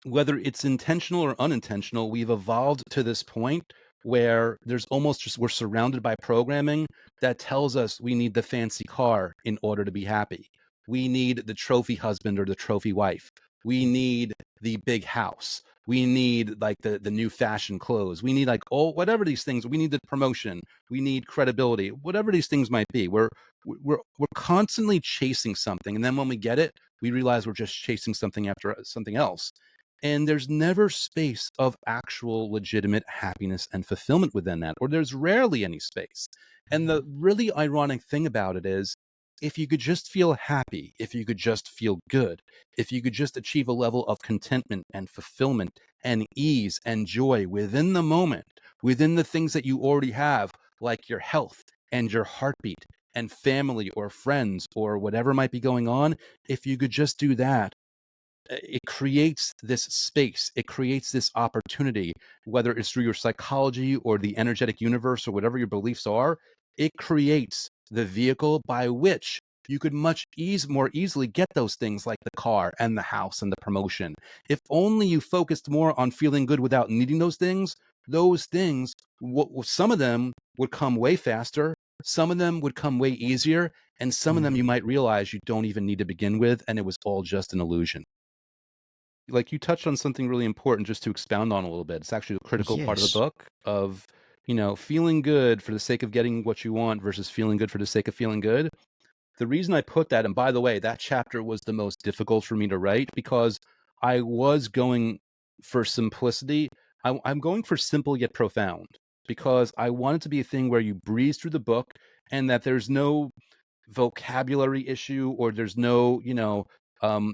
whether it's intentional or unintentional, we've evolved to this point where there's almost just we're surrounded by programming that tells us we need the fancy car in order to be happy. We need the trophy husband or the trophy wife. We need the big house. We need like the new fashion clothes. We need like all whatever these things. We need the promotion. We need credibility. Whatever these things might be. We're constantly chasing something, and then when we get it, we realize we're just chasing something after something else, and there's never space of actual legitimate happiness and fulfillment within that, or there's rarely any space. And the really ironic thing about it is, if you could just feel happy, if you could just feel good, if you could just achieve a level of contentment and fulfillment and ease and joy within the moment, within the things that you already have, like your health and your heartbeat and family or friends or whatever might be going on, if you could just do that, it creates this space, it creates this opportunity, whether it's through your psychology or the energetic universe or whatever your beliefs are. It creates the vehicle by which you could more easily get those things like the car and the house and the promotion. If only you focused more on feeling good without needing those things, some of them would come way faster, some of them would come way easier, and some of them you Mhm. might realize you don't even need to begin with, and it was all just an illusion. Like, you touched on something really important just to expound on a little bit. It's actually a critical part of the Yes. book of, feeling good for the sake of getting what you want versus feeling good for the sake of feeling good. The reason I put that, and by the way, that chapter was the most difficult for me to write because I was going for simplicity. I'm going for simple yet profound because I want it to be a thing where you breeze through the book and that there's no vocabulary issue, or there's no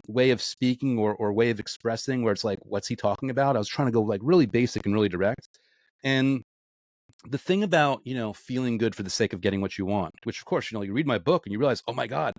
way of speaking or way of expressing where it's like, what's he talking about? I was trying to go like really basic and really direct. And the thing about feeling good for the sake of getting what you want, which of course, you read my book and you realize, oh my god,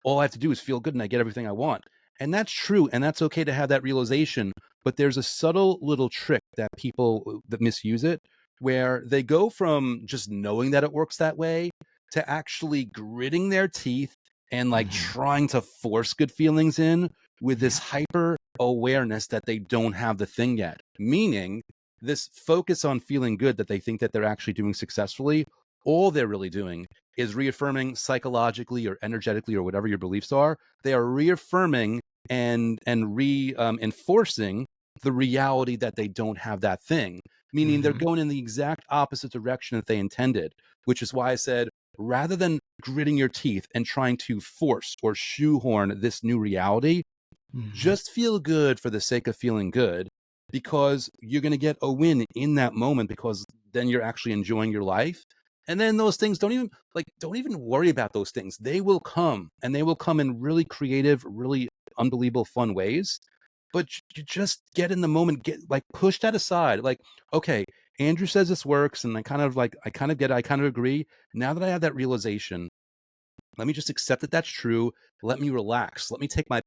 all I have to do is feel good and I get everything I want. And that's true, and that's okay to have that realization. But there's a subtle little trick that people that misuse it, where they go from just knowing that it works that way to actually gritting their teeth and like Mhm. trying to force good feelings in with this Yeah. hyper awareness that they don't have the thing yet. Meaning, this focus on feeling good that they think that they're actually doing successfully, all they're really doing is reaffirming psychologically or energetically or whatever your beliefs are. They are reaffirming and enforcing the reality that they don't have that thing. Meaning they're Mhm. going in the exact opposite direction that they intended, which is why I said, rather than gritting your teeth and trying to force or shoehorn this new reality, Mhm. just feel good for the sake of feeling good, because you're going to get a win in that moment, because then you're actually enjoying your life. And then those things don't even worry about those things. They will come, and they will come in really creative, really unbelievable fun ways. But you just get in the moment, get like push that aside. Like, okay, Andrew says this works, and I kind of get it, I kind of agree. Now that I have that realization, let me just accept that that's true. Let me relax. Let me take my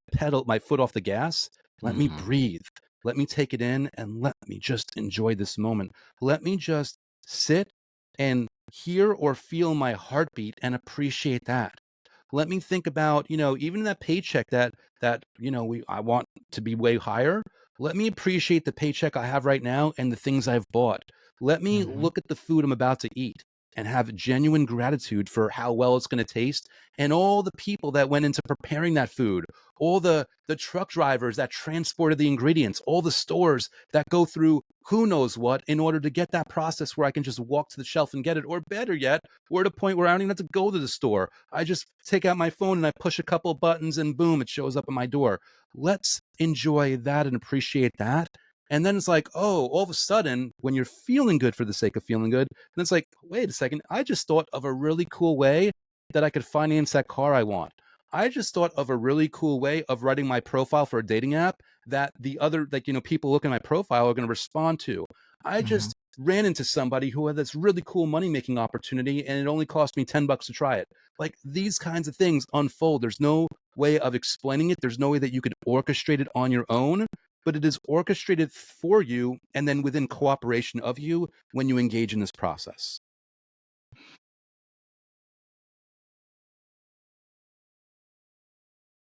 foot off the gas. Let me Mhm. breathe. Let me take it in and let me just enjoy this moment. Let me just sit and hear or feel my heartbeat and appreciate that. Let me think about, even that paycheck I want to be way higher. Let me appreciate the paycheck I have right now and the things I've bought. Let me Mhm. look at the food I'm about to eat and have genuine gratitude for how well it's going to taste, and all the people that went into preparing that food, all the truck drivers that transported the ingredients, all the stores that go through who knows what in order to get that process where I can just walk to the shelf and get it, or better yet, we're at a point where I don't even have to go to the store. I just take out my phone and I push a couple buttons and boom, it shows up at my door. Let's enjoy that and appreciate that. And then it's like, oh, all of a sudden, when you're feeling good for the sake of feeling good, then it's like, wait a second, I just thought of a really cool way that I could finance that car I want. I just thought of a really cool way of writing my profile for a dating app that the other, like, people looking at my profile are going to respond to. I Mhm. just ran into somebody who had this really cool money making opportunity and it only cost me $10 to try it. Like, these kinds of things unfold. There's no way of explaining it. There's no way that you could orchestrate it on your own, but it is orchestrated for you and then within cooperation of you when you engage in this process.